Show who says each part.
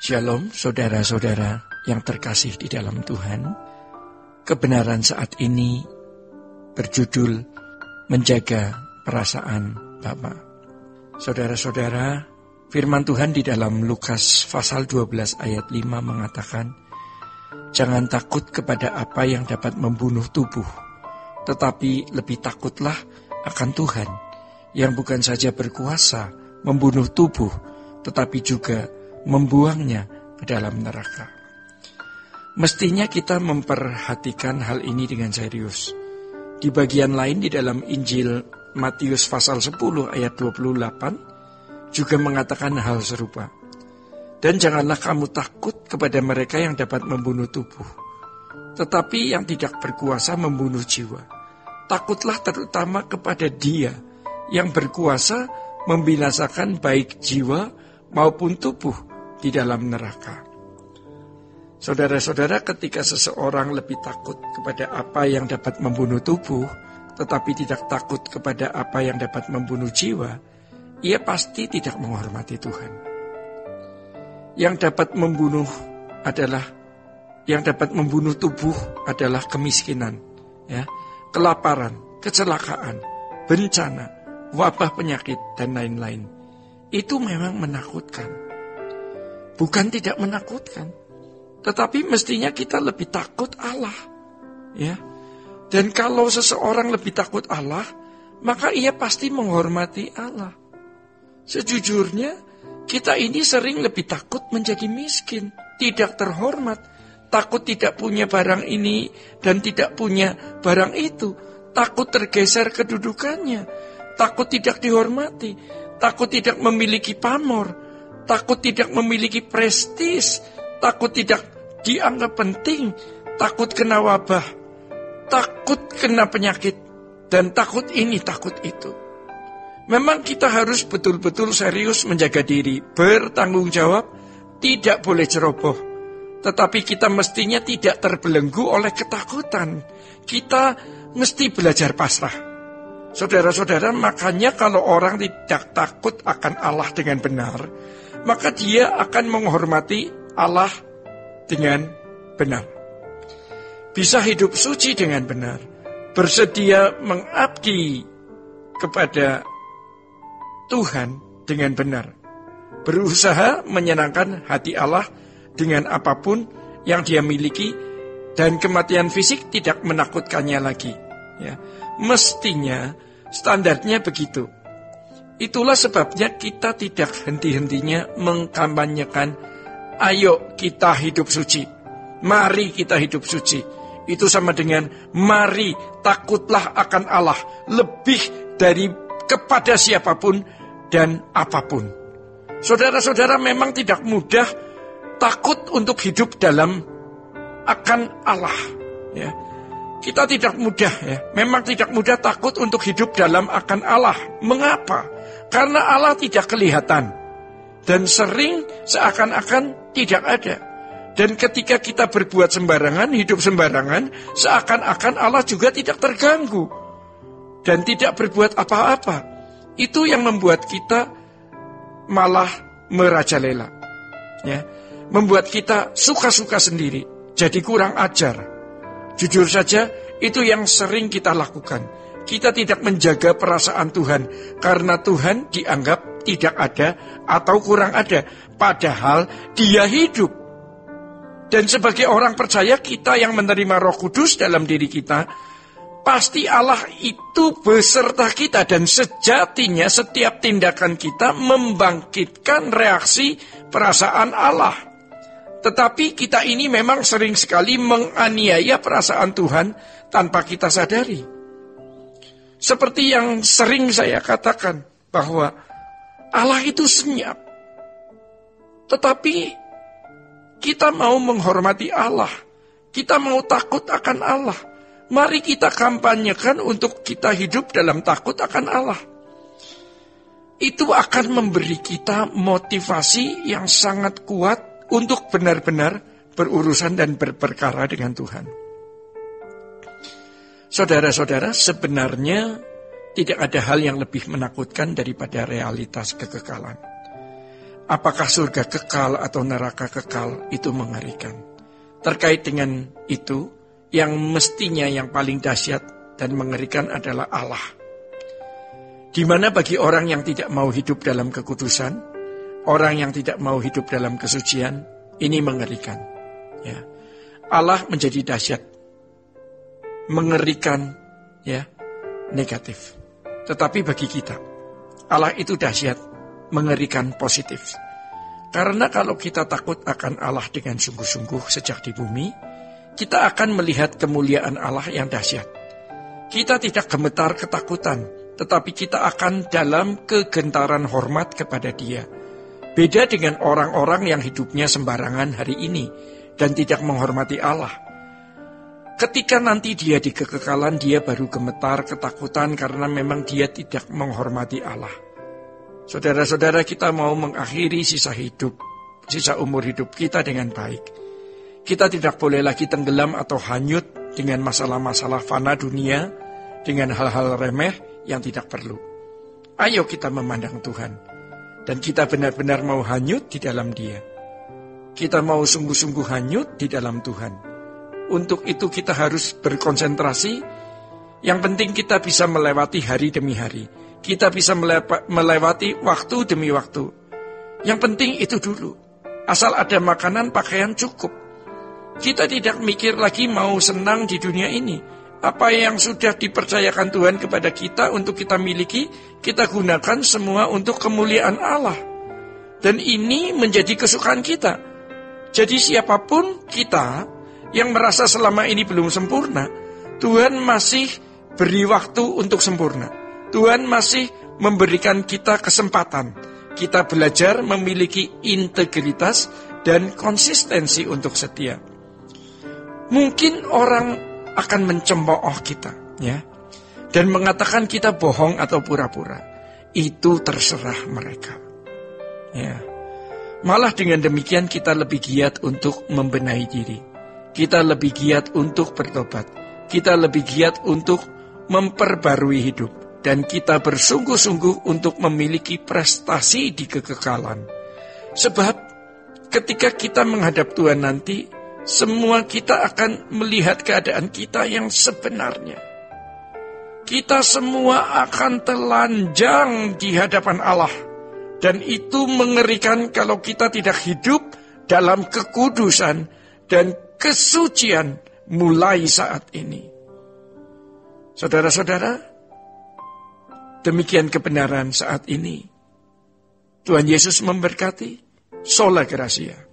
Speaker 1: Shalom saudara-saudara yang terkasih di dalam Tuhan. Kebenaran saat ini berjudul Menjaga Perasaan Bapa. Saudara-saudara, firman Tuhan di dalam Lukas pasal 12 ayat 5 mengatakan, "Jangan takut kepada apa yang dapat membunuh tubuh, tetapi lebih takutlah akan Tuhan, yang bukan saja berkuasa membunuh tubuh, tetapi juga membuangnya ke dalam neraka." Mestinya kita memperhatikan hal ini dengan serius. Di bagian lain di dalam Injil Matius pasal 10 ayat 28 juga mengatakan hal serupa. "Dan janganlah kamu takut kepada mereka yang dapat membunuh tubuh, tetapi yang tidak berkuasa membunuh jiwa. Takutlah terutama kepada Dia yang berkuasa membinasakan baik jiwa maupun tubuh di dalam neraka." Saudara-saudara, ketika seseorang lebih takut kepada apa yang dapat membunuh tubuh, tetapi tidak takut kepada apa yang dapat membunuh jiwa, ia pasti tidak menghormati Tuhan. Yang dapat membunuh tubuh adalah kemiskinan, kelaparan, kecelakaan, bencana, wabah penyakit, dan lain-lain. Itu memang menakutkan. Bukan tidak menakutkan, tetapi mestinya kita lebih takut Allah. Dan kalau seseorang lebih takut Allah, maka ia pasti menghormati Allah. Sejujurnya, kita ini sering lebih takut menjadi miskin, tidak terhormat, takut tidak punya barang ini dan tidak punya barang itu, takut tergeser kedudukannya, takut tidak dihormati, takut tidak memiliki pamor, takut tidak memiliki prestis, takut tidak dianggap penting, takut kena wabah, takut kena penyakit, dan takut ini, takut itu. Memang kita harus betul-betul serius menjaga diri, bertanggung jawab, tidak boleh ceroboh. Tetapi kita mestinya tidak terbelenggu oleh ketakutan. Kita mesti belajar pasrah. Saudara-saudara, makanya kalau orang tidak takut akan Allah dengan benar, maka dia akan menghormati Allah dengan benar. Bisa hidup suci dengan benar, bersedia mengabdi kepada Tuhan dengan benar, berusaha menyenangkan hati Allah dengan apapun yang dia miliki, dan kematian fisik tidak menakutkannya lagi. Mestinya standarnya begitu. Itulah sebabnya kita tidak henti-hentinya mengkampanyekan, "Ayo kita hidup suci, mari kita hidup suci." Itu sama dengan, mari takutlah akan Allah lebih dari kepada siapapun dan apapun. Saudara-saudara, memang tidak mudah takut untuk hidup dalam akan Allah. Kita tidak mudah, memang tidak mudah takut untuk hidup dalam akan Allah. Mengapa? Karena Allah tidak kelihatan dan sering seakan-akan tidak ada. Dan ketika kita berbuat sembarangan, hidup sembarangan, seakan-akan Allah juga tidak terganggu dan tidak berbuat apa-apa. Itu yang membuat kita malah merajalela, membuat kita suka-suka sendiri, jadi kurang ajar. Jujur saja, itu yang sering kita lakukan. Kita tidak menjaga perasaan Tuhan, karena Tuhan dianggap tidak ada atau kurang ada, padahal Dia hidup. Dan sebagai orang percaya, kita yang menerima Roh Kudus dalam diri kita, pasti Allah itu beserta kita, dan sejatinya setiap tindakan kita membangkitkan reaksi perasaan Allah. Tetapi kita ini memang sering sekali menganiaya perasaan Tuhan tanpa kita sadari. Seperti yang sering saya katakan, bahwa Allah itu senyap. Tetapi kita mau menghormati Allah, kita mau takut akan Allah. Mari kita kampanyekan untuk kita hidup dalam takut akan Allah. Itu akan memberi kita motivasi yang sangat kuat untuk benar-benar berurusan dan berperkara dengan Tuhan. Saudara-saudara, sebenarnya tidak ada hal yang lebih menakutkan daripada realitas kekekalan. apakah surga kekal atau neraka kekal, itu mengerikan. Terkait dengan itu, yang mestinya yang paling dahsyat dan mengerikan adalah Allah. Di mana bagi orang yang tidak mau hidup dalam kekudusan, orang yang tidak mau hidup dalam kesucian, ini mengerikan. Ya. Allah menjadi dahsyat, mengerikan, ya, negatif. Tetapi bagi kita, Allah itu dahsyat, mengerikan positif. Karena kalau kita takut akan Allah dengan sungguh-sungguh sejak di bumi, kita akan melihat kemuliaan Allah yang dahsyat. Kita tidak gemetar ketakutan, tetapi kita akan dalam kegentaran hormat kepada Dia. Beda dengan orang-orang yang hidupnya sembarangan hari ini dan tidak menghormati Allah. Ketika nanti dia di kekekalan, dia baru gemetar ketakutan karena memang dia tidak menghormati Allah. Saudara-saudara, kita mau mengakhiri sisa umur hidup kita dengan baik. Kita tidak boleh lagi tenggelam atau hanyut dengan masalah-masalah fana dunia, dengan hal-hal remeh yang tidak perlu. Ayo kita memandang Tuhan, dan kita benar-benar mau hanyut di dalam Dia. Kita mau sungguh-sungguh hanyut di dalam Tuhan. Untuk itu kita harus berkonsentrasi. Yang penting kita bisa melewati hari demi hari. Kita bisa melewati waktu demi waktu. Yang penting itu dulu. Asal ada makanan, pakaian cukup. Kita tidak mikir lagi mau senang di dunia ini. Apa yang sudah dipercayakan Tuhan kepada kita untuk kita miliki, kita gunakan semua untuk kemuliaan Allah. Dan ini menjadi kesukaan kita. Jadi siapapun kita yang merasa selama ini belum sempurna, Tuhan masih beri waktu untuk sempurna. Tuhan masih memberikan kita kesempatan. Kita belajar memiliki integritas dan konsistensi untuk setia. Mungkin orang akan mencemooh kita, ya, dan mengatakan kita bohong atau pura-pura. Itu terserah mereka. Ya. Malah dengan demikian kita lebih giat untuk membenahi diri. Kita lebih giat untuk bertobat. Kita lebih giat untuk memperbarui hidup. Dan kita bersungguh-sungguh untuk memiliki prestasi di kekekalan. Sebab ketika kita menghadap Tuhan nanti, semua kita akan melihat keadaan kita yang sebenarnya. Kita semua akan telanjang di hadapan Allah. Dan itu mengerikan kalau kita tidak hidup dalam kekudusan dan kesucian mulai saat ini. Saudara-saudara, demikian kebenaran saat ini. Tuhan Yesus memberkati. Sola Gracia.